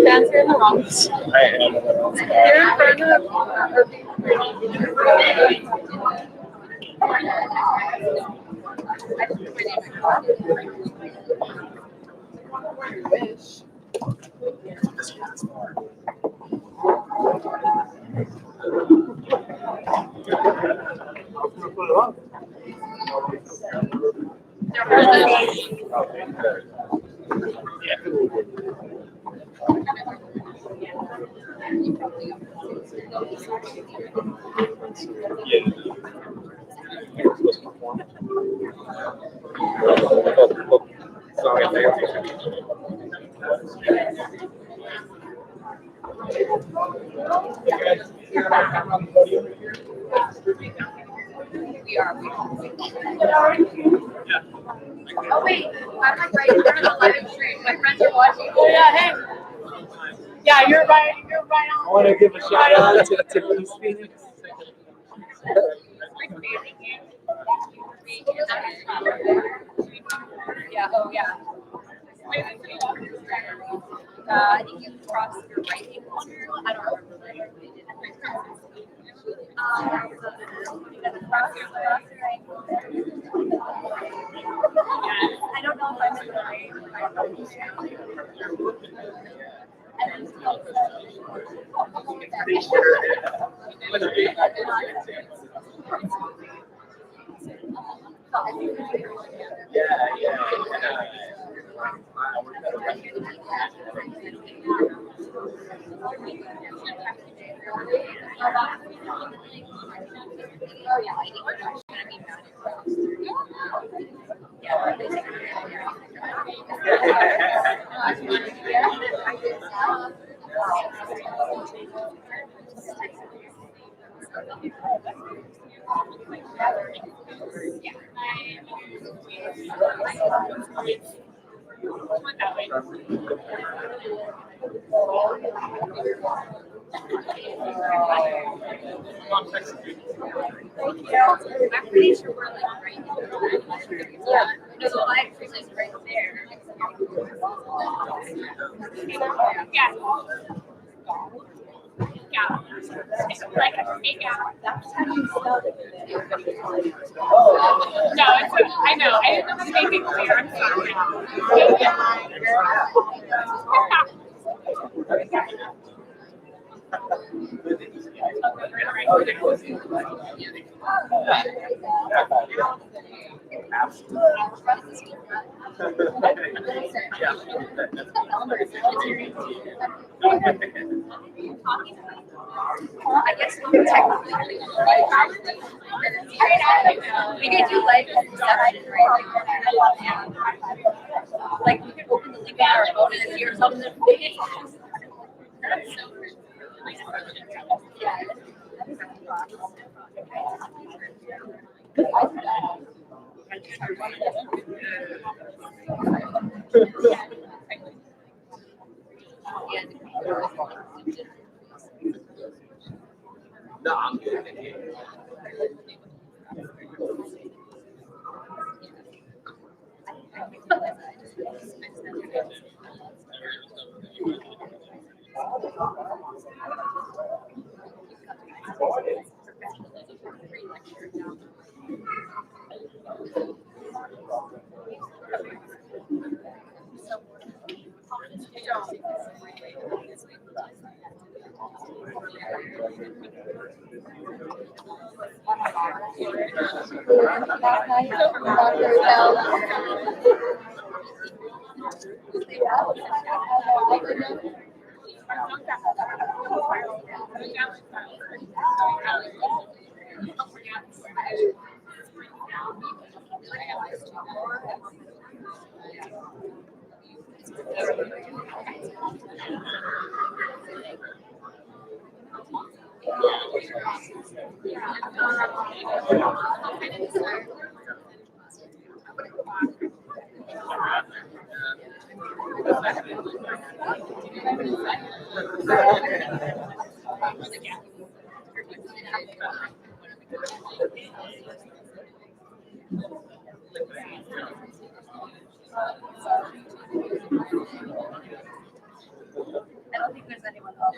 That's in the wrong. I am. You're in front We are. Oh wait, I'm like right in front of the live stream. My friends are watching. Oh yeah, hey. Yeah, you're right on. I want to give a shout out to East Phoenix. Yeah. Oh yeah. I think you cross your right hand corner. I don't remember. I don't know if I'm in the right. Oh yeah, I think we're gonna be mad I'm pretty sure we're like right here. Yeah. No, the live stream is right there. Yeah. Yeah. Like a fake out. That's how you spell it. No, it's I know. I didn't know how to make it clear. I'm sorry. I guess we could technically we could do like inception, right? Like we could open the link on our phone and hear something. Yeah. No, I'm good. I don't think there's anyone else.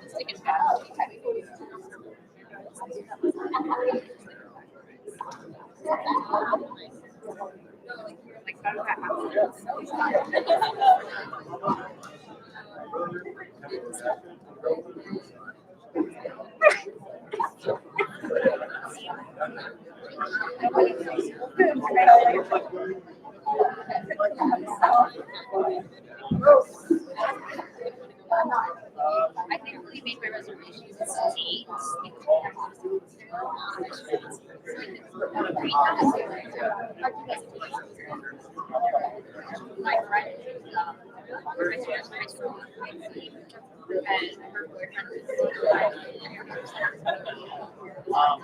stick it back. Like, how does that I think I really made my reservations at 8. My friend and her boyfriend I've been down for the walk.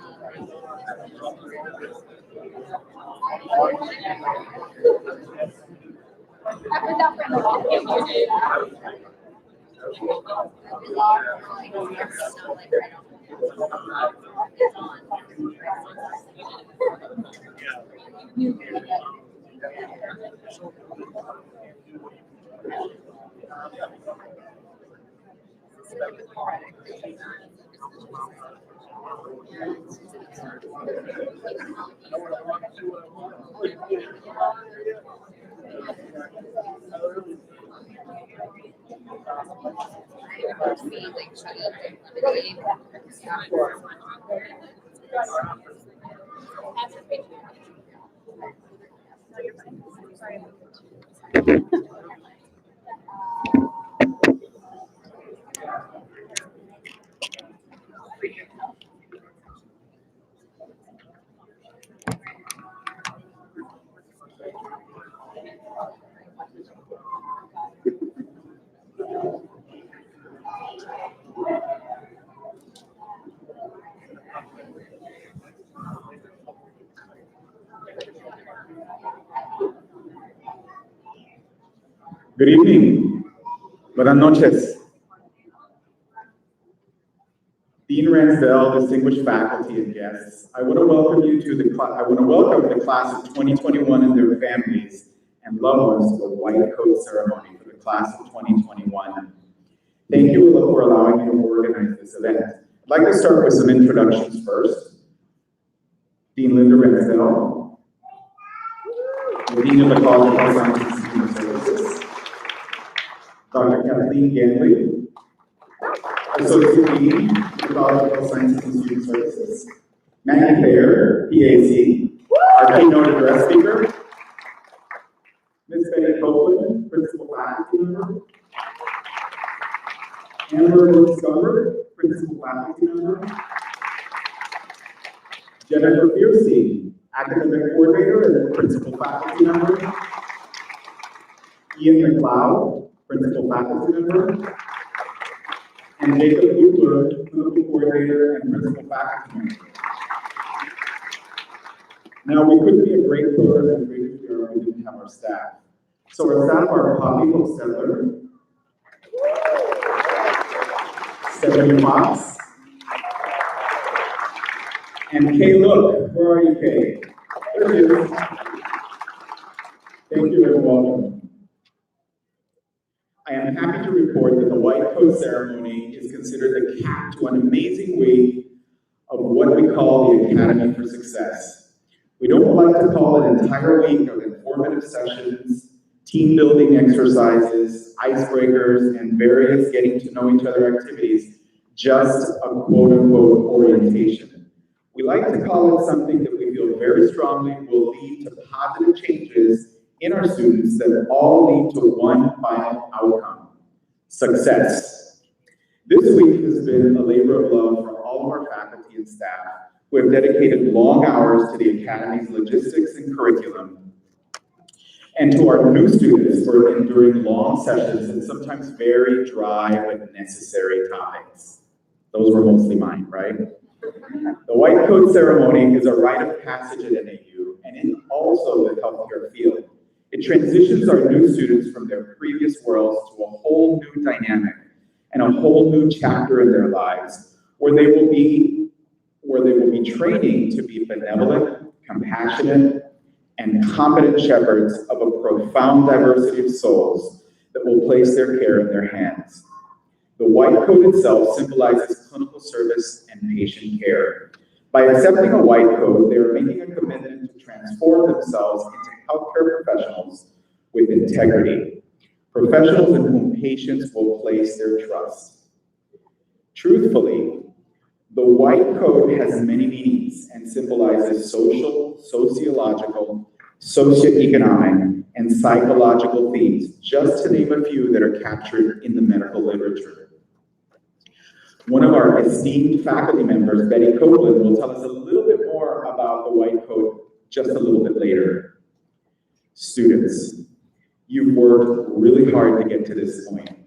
Good evening. Buenas noches. Dean Ransdell, distinguished faculty and guests, I want to welcome the class of 2021 and their families and loved ones to the white coat ceremony for the class of 2021. Thank you, Willa, for allowing me to organize this event. I'd like to start with some introductions first. Dean Linda Ransdell, the Dean of the College of Health Sciences and Human Services. Dr. Kathleen Ganley, Associate Dean of the College of Health Sciences and Student Services. Maggie Fair, PAC, our keynote address speaker. Ms. Betty Copeland, Principal Faculty Member. Amber Montgomery, Principal Faculty Member. Jennifer Fierstein, Academic Coordinator and Principal Faculty Member. Ian McLeod, Principal Faculty Member. And Jacob Bugler, Clinical Coordinator and Principal Faculty Member. Now, we couldn't be a great program and great if we didn't have our staff. So our staff are Poppy Hosteller, Stephanie Fox, and Kay Look. Where are you, Kay? There she is. Thank you and welcome. I am happy to report that the White Coat Ceremony is considered the cap to an amazing week of what we call the Academy for Success. We don't like to call an entire week of informative sessions, team building exercises, icebreakers, and various getting to know each other activities, just a quote-unquote orientation. We like to call it something that we feel very strongly will lead to positive changes in our students that all lead to one final outcome: success. This week has been a labor of love for all of our faculty and staff who have dedicated long hours to the Academy's logistics and curriculum, and to our new students for enduring long sessions and sometimes very dry but necessary topics. Those were mostly mine, right? The White Coat Ceremony is a rite of passage at NAU and in also the healthcare field. It transitions our new students from their previous worlds to a whole new dynamic and a whole new chapter in their lives where they will be training to be benevolent, compassionate, and competent shepherds of a profound diversity of souls that will place their care in their hands. The white coat itself symbolizes clinical service and patient care. By accepting a white coat, they are making a commitment to transform themselves into healthcare professionals with integrity, professionals in whom patients will place their trust. Truthfully, the white coat has many meanings and symbolizes social, sociological, socioeconomic, and psychological themes, just to name a few that are captured in the medical literature. One of our esteemed faculty members, Betty Copeland, will tell us a little bit more about the white coat just a little bit later. Students, you've worked really hard to get to this point.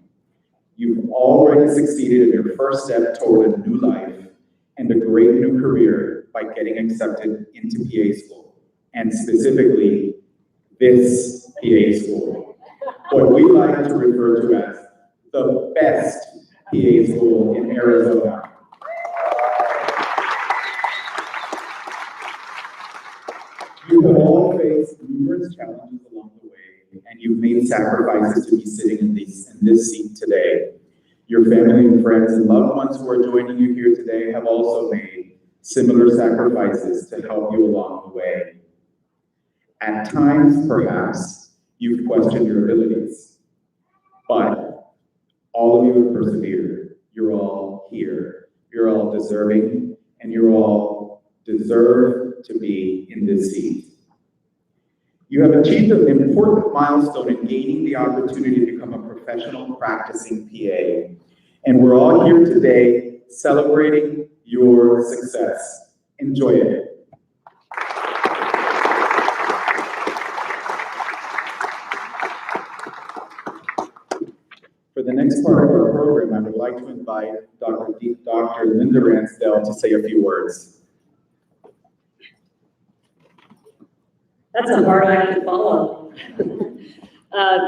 You've already succeeded in your first step toward a new life and a great new career by getting accepted into PA school, and specifically this PA school, what we like to refer to as the best PA school in Arizona. You have all faced numerous challenges along the way, and you've made sacrifices to be sitting in this seat today. Your family and friends and loved ones who are joining you here today have also made similar sacrifices to help you along the way. At times, perhaps, you've questioned your abilities, but all of you have persevered. You're all here. You're all deserving, and you all deserve to be in this seat. You have achieved an important milestone in gaining the opportunity to become a professional practicing PA. And we're all here today celebrating your success. Enjoy it. For the next part of our program, I would like to invite Dr. Linda Ransdell to say a few words. That's a hard act to follow.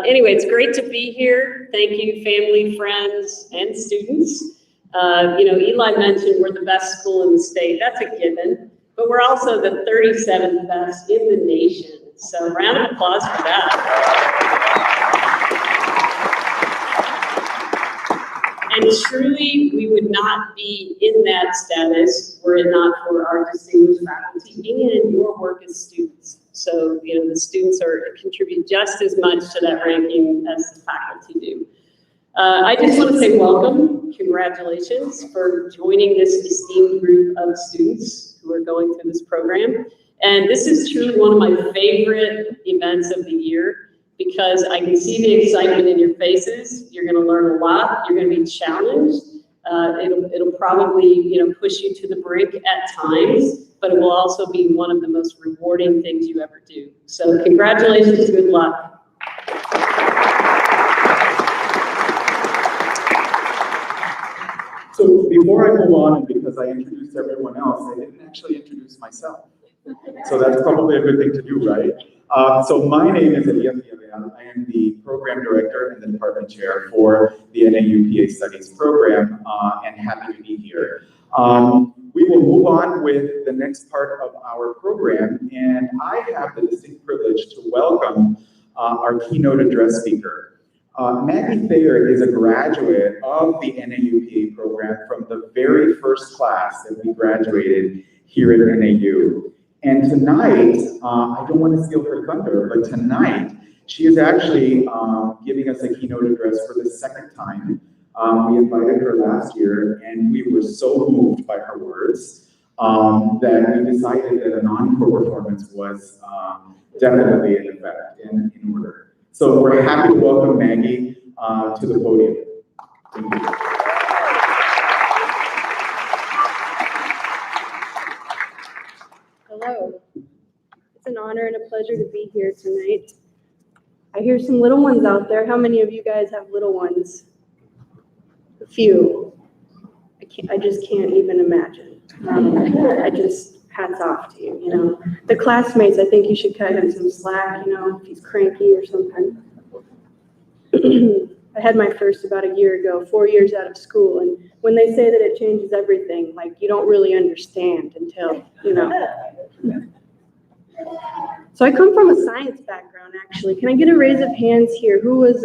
Anyway, it's great to be here. Thank you, family, friends, and students. Eli mentioned we're the best school in the state. That's a given. But we're also the 37th best in the nation. So round of applause for that. And truly, we would not be in that status were it not for our distinguished faculty and your work as students. So, the students contribute just as much to that ranking as the faculty do. I just want to say welcome, congratulations for joining this esteemed group of students who are going through this program. And this is truly one of my favorite events of the year because I can see the excitement in your faces. You're going to learn a lot. You're going to be challenged. It'll probably, push you to the brink at times, but it will also be one of the most rewarding things you ever do. So congratulations, good luck. So before I move on, and because I introduced everyone else, I didn't actually introduce myself. So that's probably a good thing to do, right? So my name is Elias Villarreal. I am the program director and the department chair for the NAU PA Studies program, and happy to be here. We will move on with the next part of our program, and I have the distinct privilege to welcome our keynote address speaker. Maggie Thayer is a graduate of the NAU PA program from the very first class that we graduated here at NAU. And tonight, I don't want to steal her thunder, but tonight, she is actually giving us a keynote address for the second time. We invited her last year, and we were so moved by her words that we decided that an encore performance was definitely in effect, in order. So we're happy to welcome Maggie to the podium. Thank you. Hello. It's an honor and a pleasure to be here tonight. I hear some little ones out there. How many of you guys have little ones? A few. I just can't even imagine. Hats off to you, The classmates, I think you should cut him some slack, if he's cranky or something. I had my first about a year ago, 4 years out of school, and when they say that it changes everything, like you don't really understand until, So I come from a science background, actually. Can I get a raise of hands here? Who was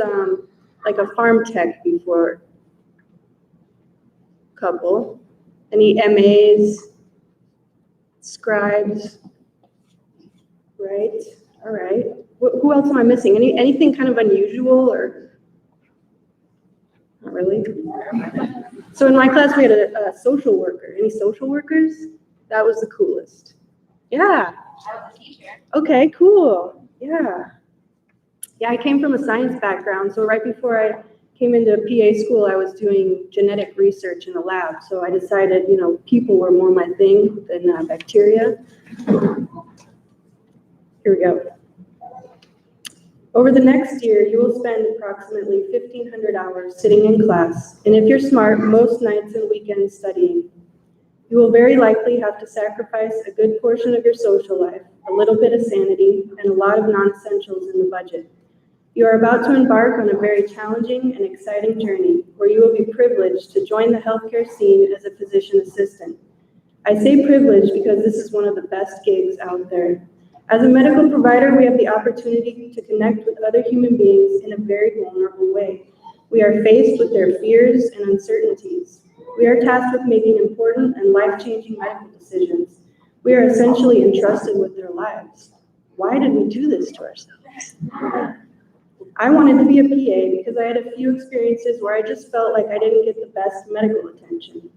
like a farm tech before? Couple. Any MAs? Scribes? Right, all right. Who else am I missing? Anything kind of unusual or? Not really? So in my class, we had a social worker. Any social workers? That was the coolest. Yeah. Okay, cool. Yeah. Yeah, I came from a science background, so right before I came into PA school, I was doing genetic research in a lab. So I decided, people were more my thing than bacteria. Here we go. Over the next year, you will spend approximately 1,500 hours sitting in class, and if you're smart, most nights and weekends studying. You will very likely have to sacrifice a good portion of your social life, a little bit of sanity, and a lot of non-essentials in the budget. You are about to embark on a very challenging and exciting journey where you will be privileged to join the healthcare scene as a physician assistant. I say privileged because this is one of the best gigs out there. As a medical provider, we have the opportunity to connect with other human beings in a very vulnerable way. We are faced with their fears and uncertainties. We are tasked with making important and life-changing medical decisions. We are essentially entrusted with their lives. Why did we do this to ourselves? I wanted to be a PA because I had a few experiences where I just felt like I didn't get the best medical attention.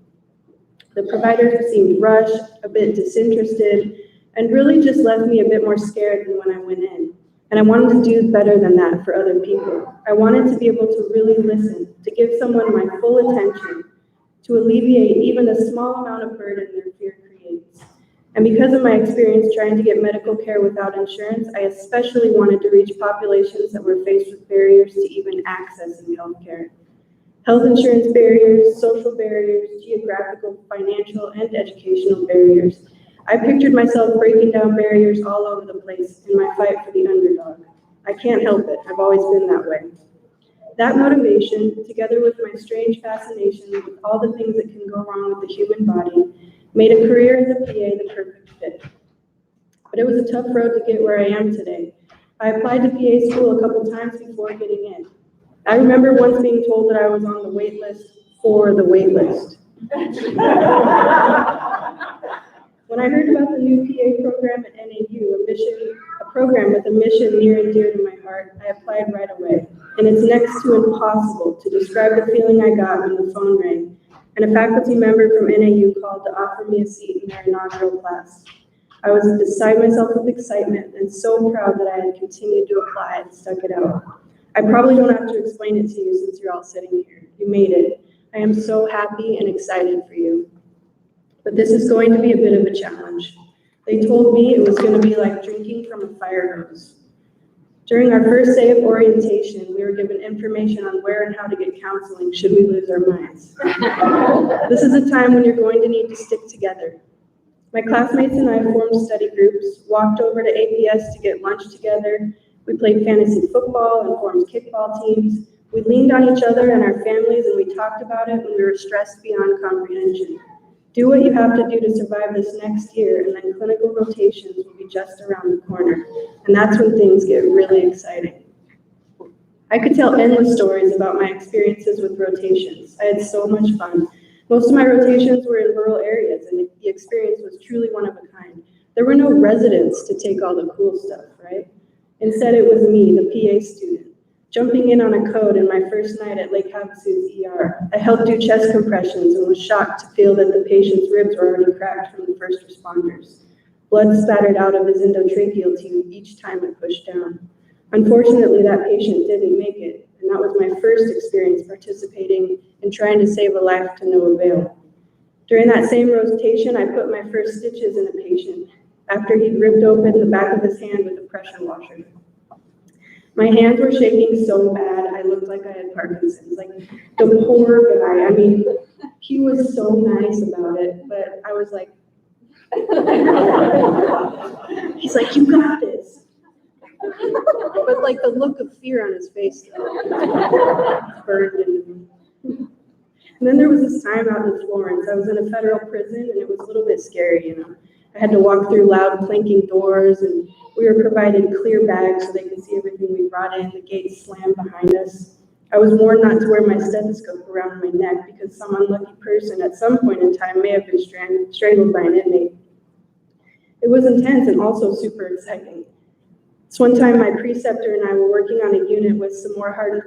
The providers seemed rushed, a bit disinterested, and really just left me a bit more scared than when I went in. And I wanted to do better than that for other people. I wanted to be able to really listen, to give someone my full attention, to alleviate even a small amount of burden their fear creates. And because of my experience trying to get medical care without insurance, I especially wanted to reach populations that were faced with barriers to even accessing healthcare. Health insurance barriers, social barriers, geographical, financial, and educational barriers. I pictured myself breaking down barriers all over the place in my fight for the underdog. I can't help it, I've always been that way. That motivation, together with my strange fascination with all the things that can go wrong with the human body, made a career as a PA the perfect fit. But it was a tough road to get where I am today. I applied to PA school a couple times before getting in. I remember once being told that I was on the wait list for the wait list. When I heard about the new PA program at NAU, a program with a mission near and dear to my heart, I applied right away. And it's next to impossible to describe the feeling I got when the phone rang and a faculty member from NAU called to offer me a seat in their inaugural class. I was beside myself with excitement and so proud that I had continued to apply and stuck it out. I probably don't have to explain it to you since you're all sitting here. You made it. I am so happy and excited for you. But this is going to be a bit of a challenge. They told me it was going to be like drinking from a fire hose. During our first day of orientation, we were given information on where and how to get counseling should we lose our minds. This is a time when you're going to need to stick together. My classmates and I formed study groups, walked over to APS to get lunch together. We played fantasy football and formed kickball teams. We leaned on each other and our families, and we talked about it when we were stressed beyond comprehension. Do what you have to do to survive this next year, and then clinical rotations will be just around the corner. And that's when things get really exciting. I could tell endless stories about my experiences with rotations. I had so much fun. Most of my rotations were in rural areas, and the experience was truly one of a kind. There were no residents to take all the cool stuff, right? Instead, it was me, the PA student, jumping in on a code in my first night at Lake Havasu's ER. I helped do chest compressions and was shocked to feel that the patient's ribs were already cracked from the first responders. Blood spattered out of his endotracheal tube each time I pushed down. Unfortunately, that patient didn't make it, and that was my first experience participating in trying to save a life to no avail. During that same rotation, I put my first stitches in a patient after he'd ripped open the back of his hand with a pressure washer. My hands were shaking so bad, I looked like I had Parkinson's. Like, the poor guy, I mean, he was so nice about it, but I was like, he's like, you got this. But like the look of fear on his face, though, burned into me. And then there was this time out in Florence. I was in a federal prison, and it was a little bit scary, you know. I had to walk through loud clanking doors, and we were provided clear bags so they could see everything we brought in. The gates slammed behind us. I was warned not to wear my stethoscope around my neck because some unlucky person at some point in time may have been strangled by an inmate. It was intense and also super exciting. This one time, my preceptor and I were working on a unit with some more hardened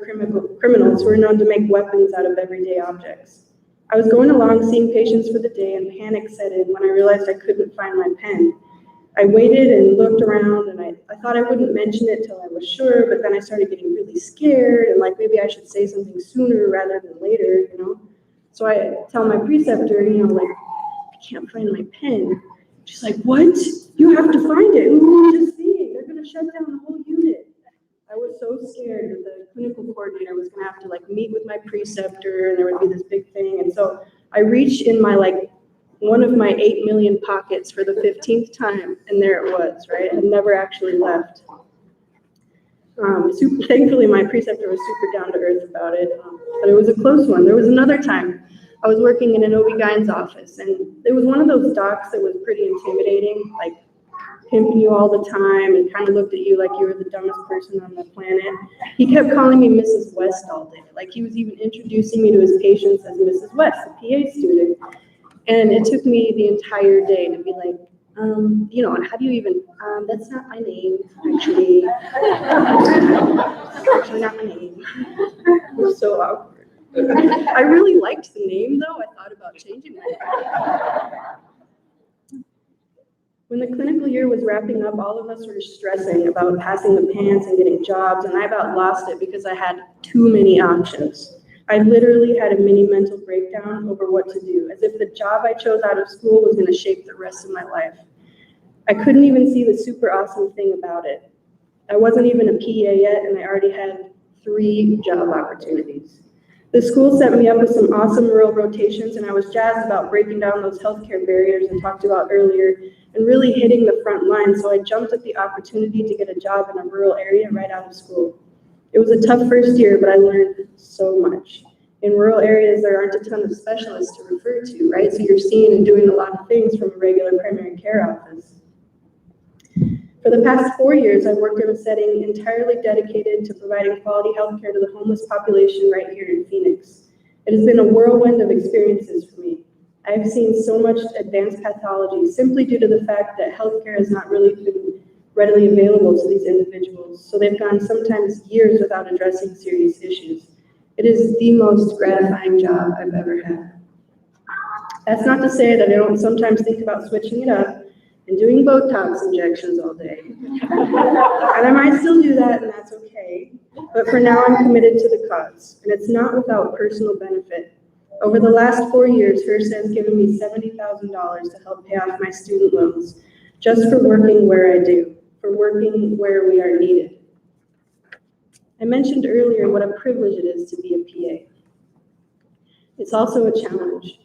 criminals who are known to make weapons out of everyday objects. I was going along seeing patients for the day, and panic set in when I realized I couldn't find my pen. I waited and looked around, and I thought I wouldn't mention it till I was sure, but then I started getting really scared, and like maybe I should say something sooner rather than later, you know? So I tell my preceptor, you know, like, I can't find my pen. She's like, what? You have to find it. Who were you just seeing? They're gonna shut down the whole unit. I was so scared that the clinical coordinator was gonna have to like meet with my preceptor, and there would be this big thing. And so I reached in my one of my 8 million pockets for the 15th time, and there it was, right? I never actually left. Thankfully, my preceptor was super down to earth about it, but it was a close one. There was another time I was working in an OB-GYN's office, and it was one of those docs that was pretty intimidating, like pimping you all the time and kind of looked at you like you were the dumbest person on the planet. He kept calling me Mrs. West all day. Like he was even introducing me to his patients as Mrs. West, a PA student. And it took me the entire day to be like, you know, how do you even, that's not my name, actually. That's actually not my name. It was so awkward. I really liked the name, though. I thought about changing it. When the clinical year was wrapping up, all of us were stressing about passing the pants and getting jobs, and I about lost it because I had too many options. I literally had a mini mental breakdown over what to do, as if the job I chose out of school was going to shape the rest of my life. I couldn't even see the super awesome thing about it. I wasn't even a PA yet, and I already had 3 job opportunities. The school set me up with some awesome rural rotations, and I was jazzed about breaking down those healthcare barriers I talked about earlier and really hitting the front line, so I jumped at the opportunity to get a job in a rural area right out of school. It was a tough first year, but I learned so much. In rural areas, there aren't a ton of specialists to refer to, right? So you're seeing and doing a lot of things from a regular primary care office. For the past 4 years, I've worked in a setting entirely dedicated to providing quality health care to the homeless population right here in Phoenix. It has been a whirlwind of experiences for me. I've seen so much advanced pathology simply due to the fact that healthcare has not really been readily available to these individuals, so they've gone sometimes years without addressing serious issues. It is the most gratifying job I've ever had. That's not to say that I don't sometimes think about switching it up and doing Botox injections all day. And I might still do that, and that's okay. But for now, I'm committed to the cause, and it's not without personal benefit. Over the last 4 years, HRSA has given me $70,000 to help pay off my student loans, just for working where I do, for working where we are needed. I mentioned earlier what a privilege it is to be a PA. It's also a challenge.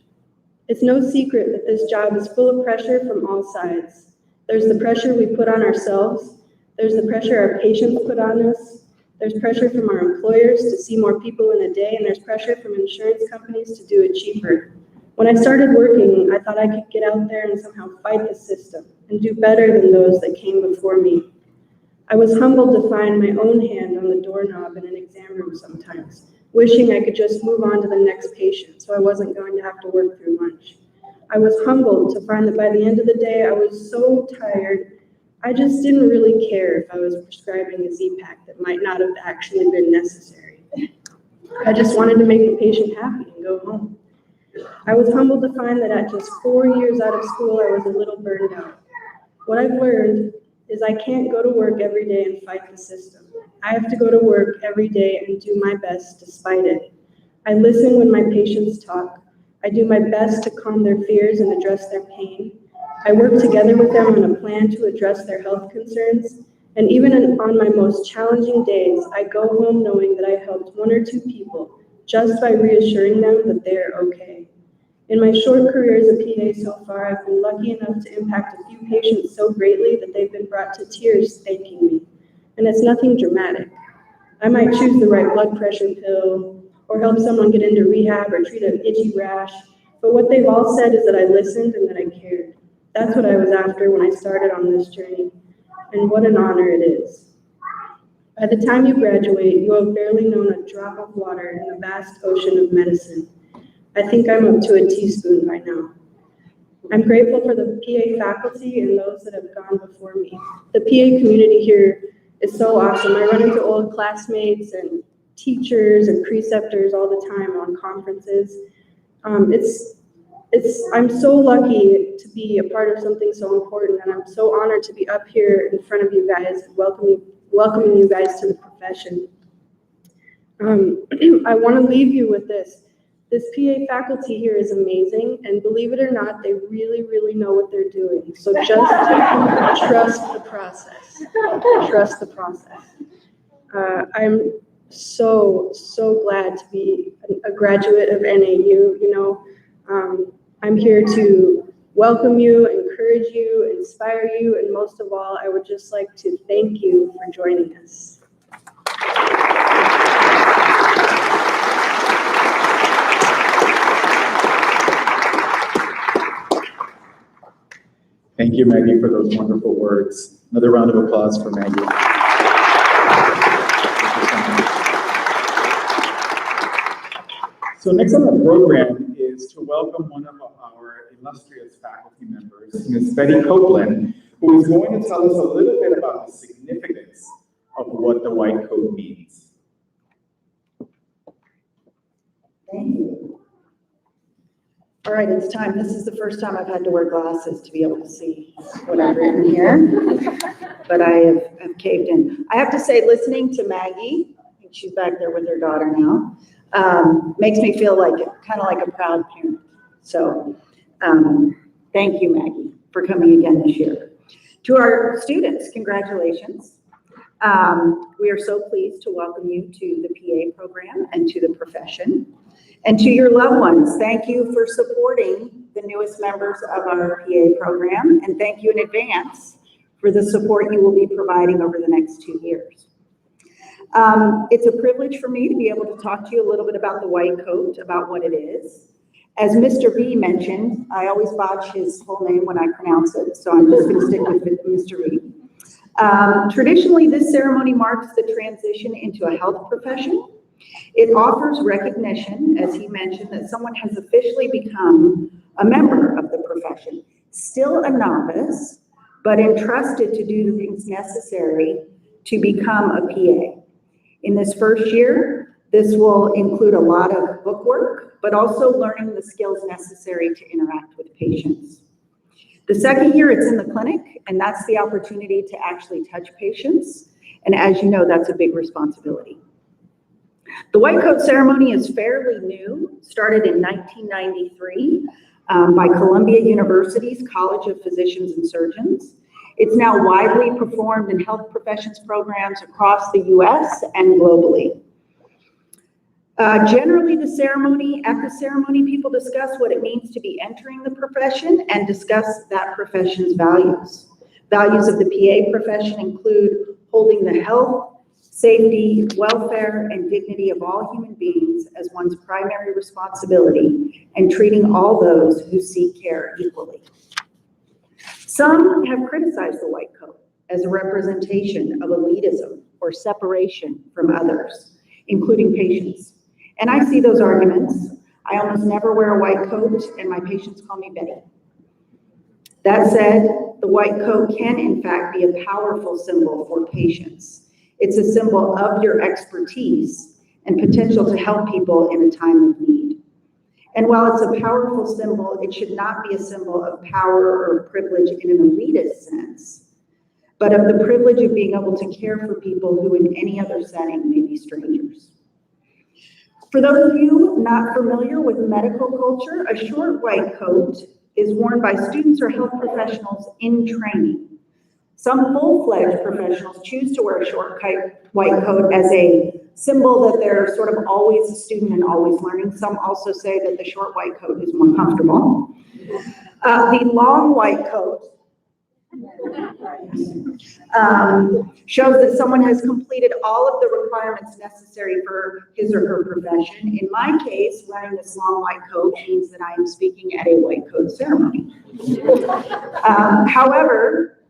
It's no secret that this job is full of pressure from all sides. There's the pressure we put on ourselves. There's the pressure our patients put on us. There's pressure from our employers to see more people in a day, and there's pressure from insurance companies to do it cheaper. When I started working, I thought I could get out there and somehow fight the system and do better than those that came before me. I was humbled to find my own hand on the doorknob in an exam room sometimes, wishing I could just move on to the next patient so I wasn't going to have to work through lunch. I was humbled to find that by the end of the day, I was so tired, I just didn't really care if I was prescribing a Z-Pack that might not have actually been necessary. I just wanted to make the patient happy and go home. I was humbled to find that at just 4 years out of school, I was a little burned out. What I've learned is I can't go to work every day and fight the system. I have to go to work every day and do my best despite it. I listen when my patients talk. I do my best to calm their fears and address their pain. I work together with them on a plan to address their health concerns. And even on my most challenging days, I go home knowing that I helped 1 or 2 people just by reassuring them that they're okay. In my short career as a PA so far, I've been lucky enough to impact a few patients so greatly that they've been brought to tears thanking me. And it's nothing dramatic. I might choose the right blood pressure pill or help someone get into rehab or treat an itchy rash, but what they've all said is that I listened and that I cared. That's what I was after when I started on this journey, and what an honor it is. By the time you graduate, you have barely known a drop of water in the vast ocean of medicine. I think I'm up to a teaspoon by now. I'm grateful for the PA faculty and those that have gone before me. The PA community here is so awesome. I run into old classmates and teachers and preceptors all the time on conferences. I'm so lucky to be a part of something so important, and I'm so honored to be up here in front of you guys and welcoming you guys to the profession. I want to leave you with this. This PA faculty here is amazing, and believe it or not, they really, really know what they're doing. So just trust the process. Trust the process. I'm so glad to be a graduate of NAU. You know, I'm here to welcome you, encourage you, inspire you, and most of all, I would just like to thank you for joining us. Thank you, Maggie, for those wonderful words. Another round of applause for Maggie. So next on the program is to welcome one of our illustrious faculty members, Ms. Betty Copeland, who is going to tell us a little bit about the significance of what the white coat means. Thank you. All right, it's time. This is the first time I've had to wear glasses to be able to see what I've written here, but I have caved in. I have to say, listening to Maggie, I think she's back there with her daughter now, makes me feel like kind of like a proud parent. So thank you, Maggie, for coming again this year. To our students, congratulations. We are so pleased to welcome you to the PA program and to the profession. And to your loved ones, thank you for supporting the newest members of our PA program, and thank you in advance for the support you will be providing over the next 2 years. It's a privilege for me to be able to talk to you a little bit about the white coat, about what it is. As Mr. V mentioned, I always botch his full name when I pronounce it, so I'm just going to stick with Mr. V. Traditionally, this ceremony marks the transition into a health profession. It offers recognition, as he mentioned, that someone has officially become a member of the profession, still a novice, but entrusted to do the things necessary to become a PA. In this first year, this will include a lot of book work, but also learning the skills necessary to interact with patients. The second year, it's in the clinic, and that's the opportunity to actually touch patients. And as you know, that's a big responsibility. The white coat ceremony is fairly new, started in 1993 by Columbia University's College of Physicians and Surgeons. It's now widely performed in health professions programs across the US and globally. Generally, at the ceremony, people discuss what it means to be entering the profession and discuss that profession's values. Values of the PA profession include holding the health, safety, welfare, and dignity of all human beings as one's primary responsibility, and treating all those who seek care equally. Some have criticized the white coat as a representation of elitism or separation from others, including patients. And I see those arguments. I almost never wear a white coat, and my patients call me Betty. That said, the white coat can in fact be a powerful symbol for patients. It's a symbol of your expertise and potential to help people in a time of need. And while it's a powerful symbol, it should not be a symbol of power or privilege in an elitist sense, but of the privilege of being able to care for people who in any other setting may be strangers. For those of you not familiar with medical culture, a short white coat is worn by students or health professionals in training. Some full-fledged professionals choose to wear a short white coat as a symbol that they're sort of always a student and always learning. Some also say that the short white coat is more comfortable. The long white coat shows that someone has completed all of the requirements necessary for his or her profession. In my case, wearing this long white coat means that I am speaking at a white coat ceremony. However,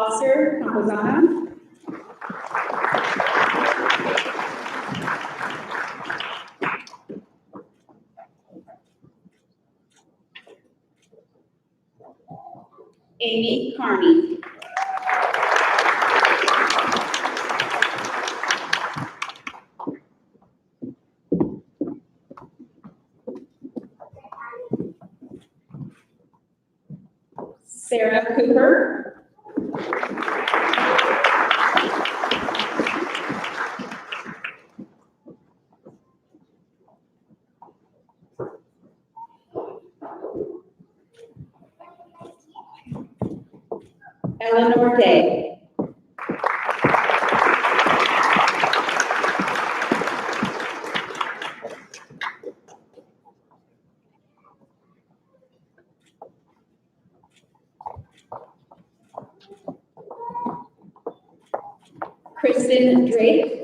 Foster Camposana. Amy Carney. Sarah Cooper. Eleanor Day. Kristen Drake.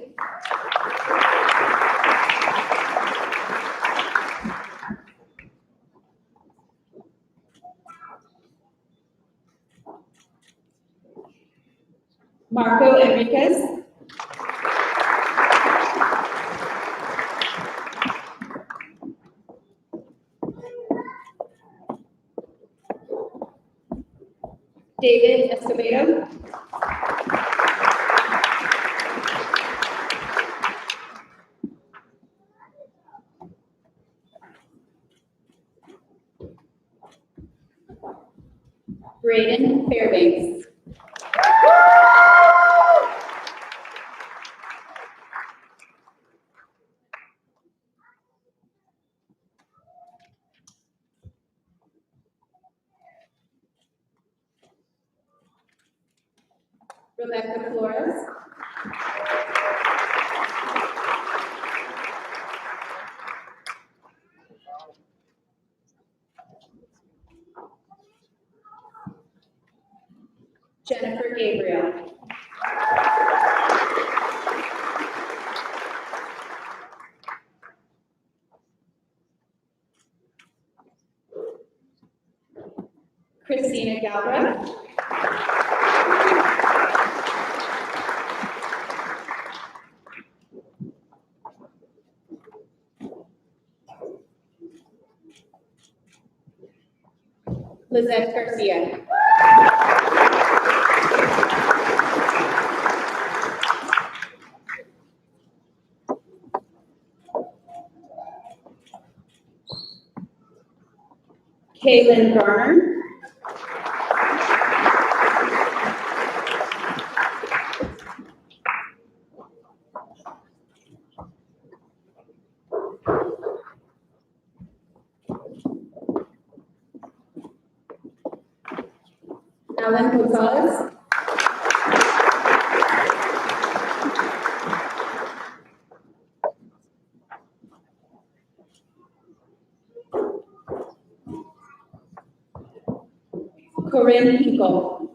Marco Enriquez. David Escobedo. Braden Fairbanks. Rebecca Flores. Jennifer Gabriel. Christina Galbraith. Lizette Garcia. Kaylin Garner. Alan Gonzalez. Corinne Hinkle.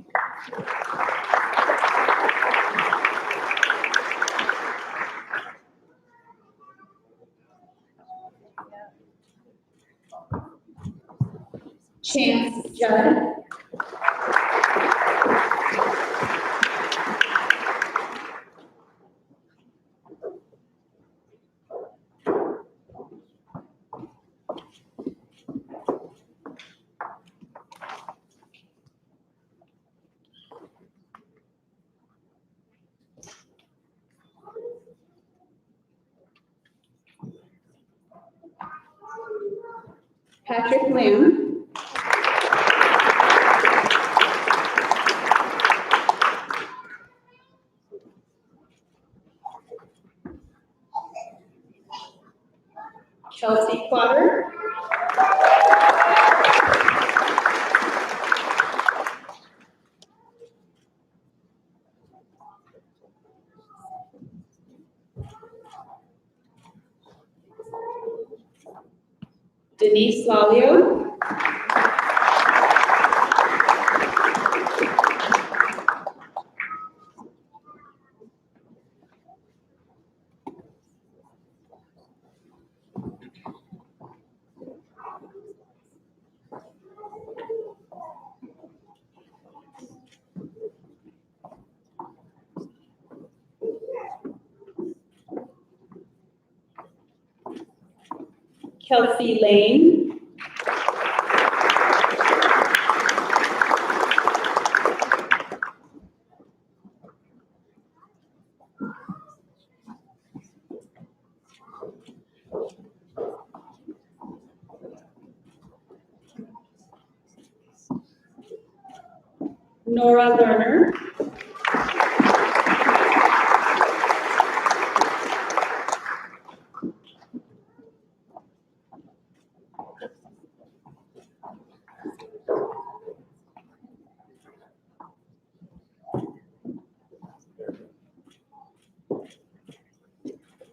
Chance Judd. Patrick Lamb. Chelsea Quatter. Denise Lalio. Kelsey Lane. Nora Lerner.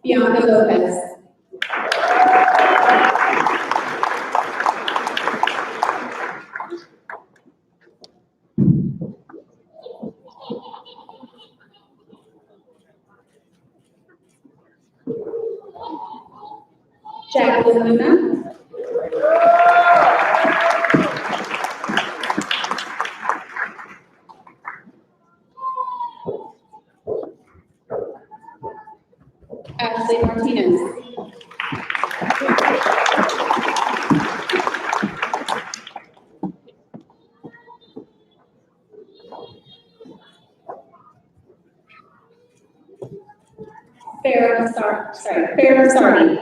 Bianca Lopez. Jacqueline Luna. Ashley Martinez. Farrah Sardi.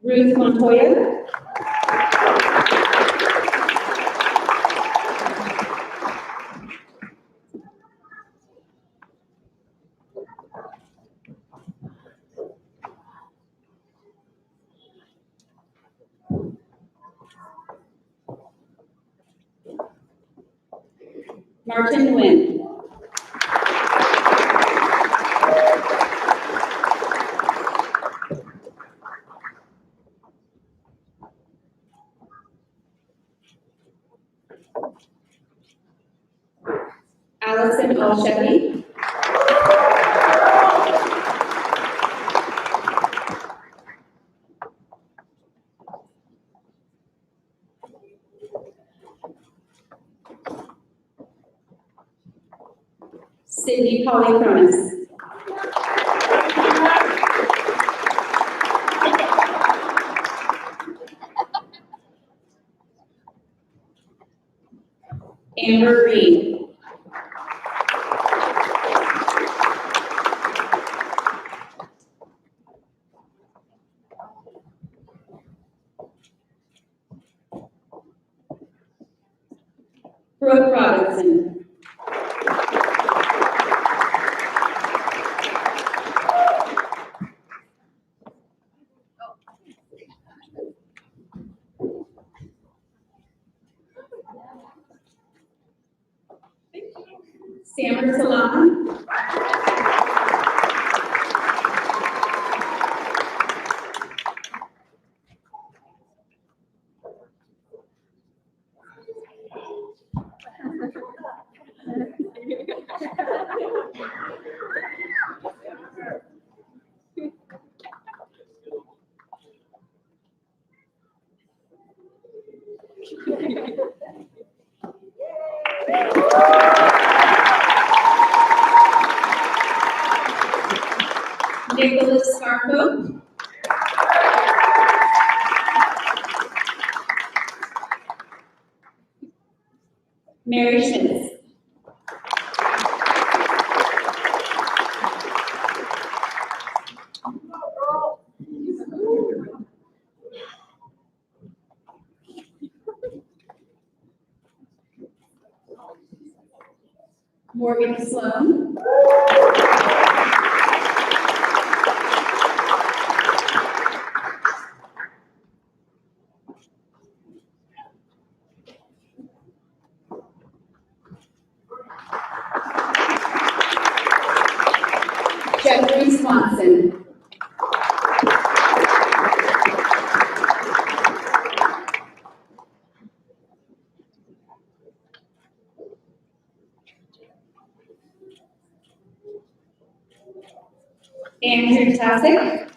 Ruth Montoya. Martin Nguyen. Allison Olshevi. Cindy Polychronis. Amber Reed. Brooke Robinson. Samar Salam. Nicholas Scarpo. Mary Schmitz. Morgan Sloan. Jeffrey Swanson. Andrew Tasic.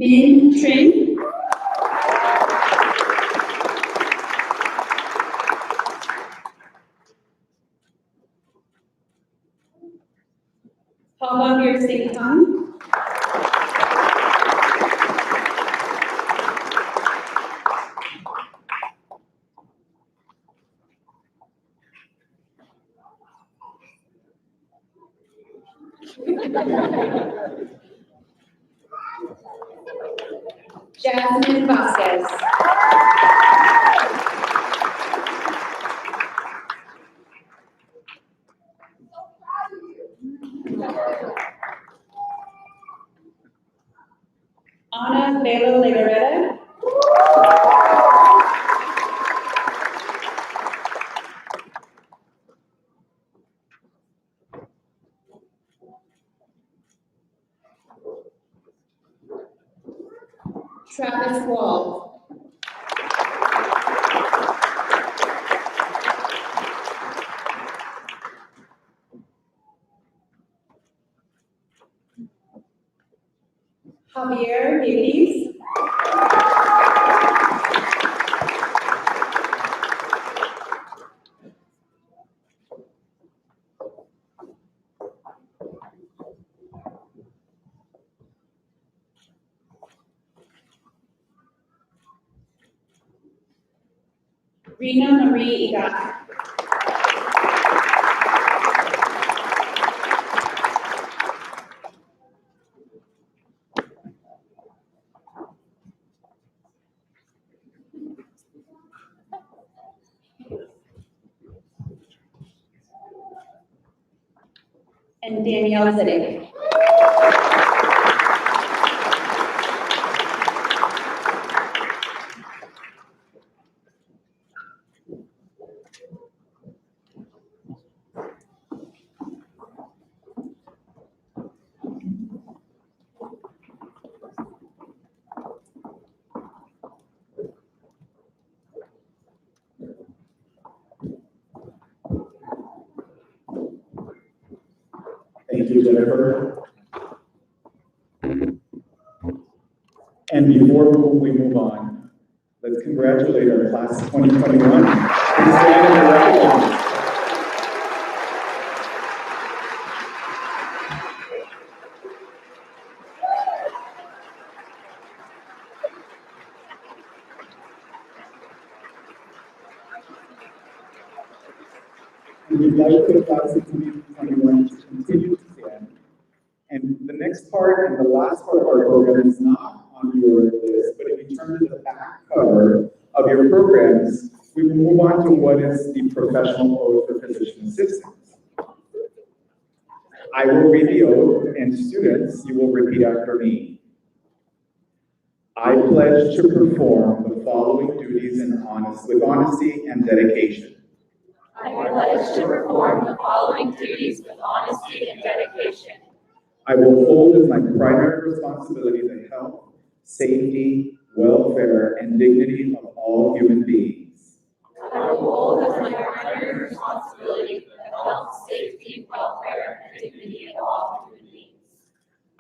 Min Trin. Pavagir Singh Han. Jasmine Vasquez. Ana Belo Legareta. Travis Wall. Javier Davies. Rina Marie Igat. And Danielle Zidek. Thank you, Jennifer. And before we move on, let's congratulate our class of 2021. Please stand and be recognized. We'd like the class of 2021 to continue to stand. And the next part and the last part of our program is not on your list, but if you turn to the back cover of your programs, we will move on to what is the professional oath for physician assistants. I will read the oath, and students, you will repeat after me. I pledge to perform the following duties with honesty and dedication. I pledge to perform the following duties with honesty and dedication. I will hold as my primary responsibility the health, safety, welfare, and dignity of all human beings. I will hold as my primary responsibility the health, safety, welfare, and dignity of all human beings.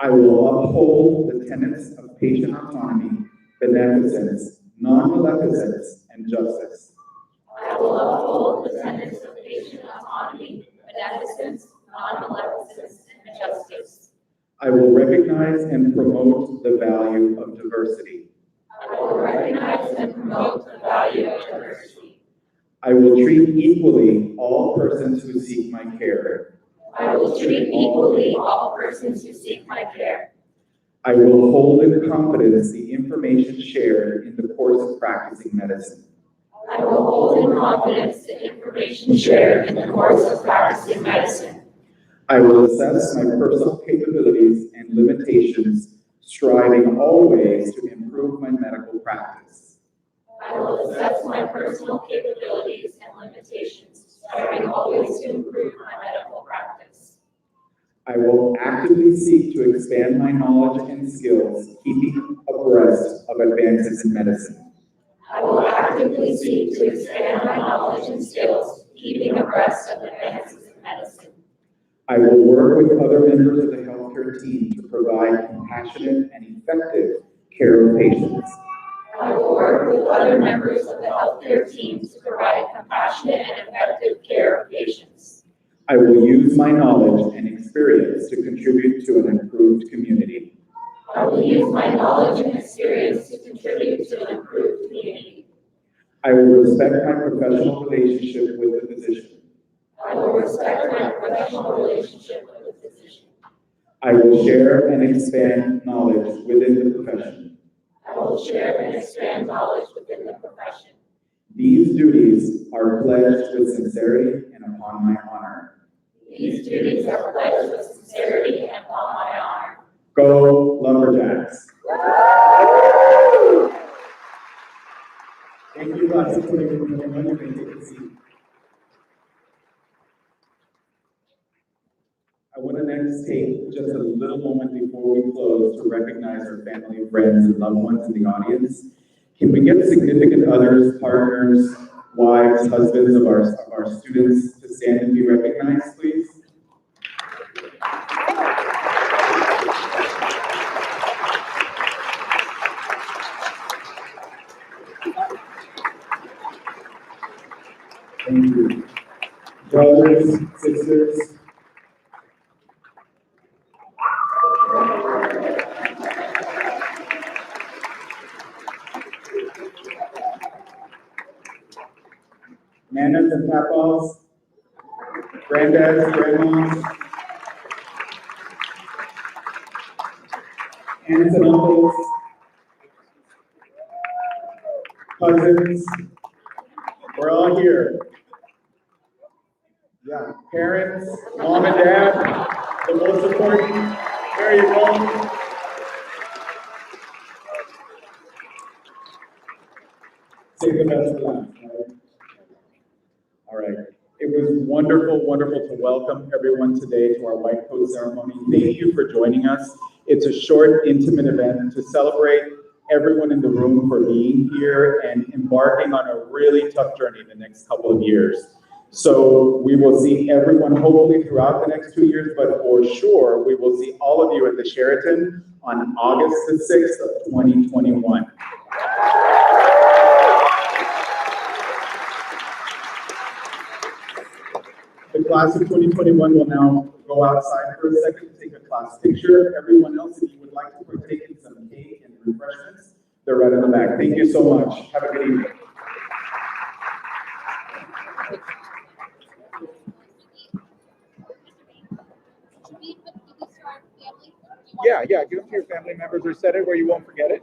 I will uphold the tenets of patient autonomy, beneficence, non-maleficence, and justice. I will uphold the tenets of patient autonomy, beneficence, non-maleficence, and justice. I will recognize and promote the value of diversity. I will recognize and promote the value of diversity. I will treat equally all persons who seek my care. I will treat equally all persons who seek my care. I will hold in confidence the information shared in the course of practicing medicine. I will hold in confidence the information shared in the course of practicing medicine. I will assess my personal capabilities and limitations, striving always to improve my medical practice. I will assess my personal capabilities and limitations, striving always to improve my medical practice. I will actively seek to expand my knowledge and skills, keeping abreast of advances in medicine. I will actively seek to expand my knowledge and skills, keeping abreast of advances in medicine. I will work with other members of the healthcare team to provide compassionate and effective care of patients. I will work with other members of the healthcare team to provide compassionate and effective care of patients. I will use my knowledge and experience to contribute to an improved community. I will use my knowledge and experience to contribute to an improved community. I will respect my professional relationship with the physician. I will respect my professional relationship with the physician. I will share and expand knowledge within the profession. I will share and expand knowledge within the profession. These duties are pledged with sincerity and upon my honor. These duties are pledged with sincerity and upon my honor. Go Lumberjacks! Thank you, class of 2021. You may take a seat. I want to next take just a little moment before we close to recognize our family, friends, and loved ones in the audience. Can we get significant others, partners, wives, husbands of our students to stand and be recognized, please? Thank you. Brothers, sisters, nanas and papas, granddads, grandmas, aunts and uncles, cousins, we're all here. Yeah, parents, mom and dad, the most important, there you go. Save the best for last, right? All right. It was wonderful, wonderful to welcome everyone today to our white coat ceremony. Thank you for joining us. It's a short, intimate event to celebrate everyone in the room for being here and embarking on a really tough journey in the next couple of years. So we will see everyone hopefully throughout the next 2 years, but for sure, we will see all of you at the Sheraton on August the 6th of 2021. The class of 2021 will now go outside for a second to take a class picture. Everyone else, if you would like to partake in some cake and refreshments, they're right in the back. Thank you so much. Have a good evening. Yeah, give them to your family members or set it where you won't forget it.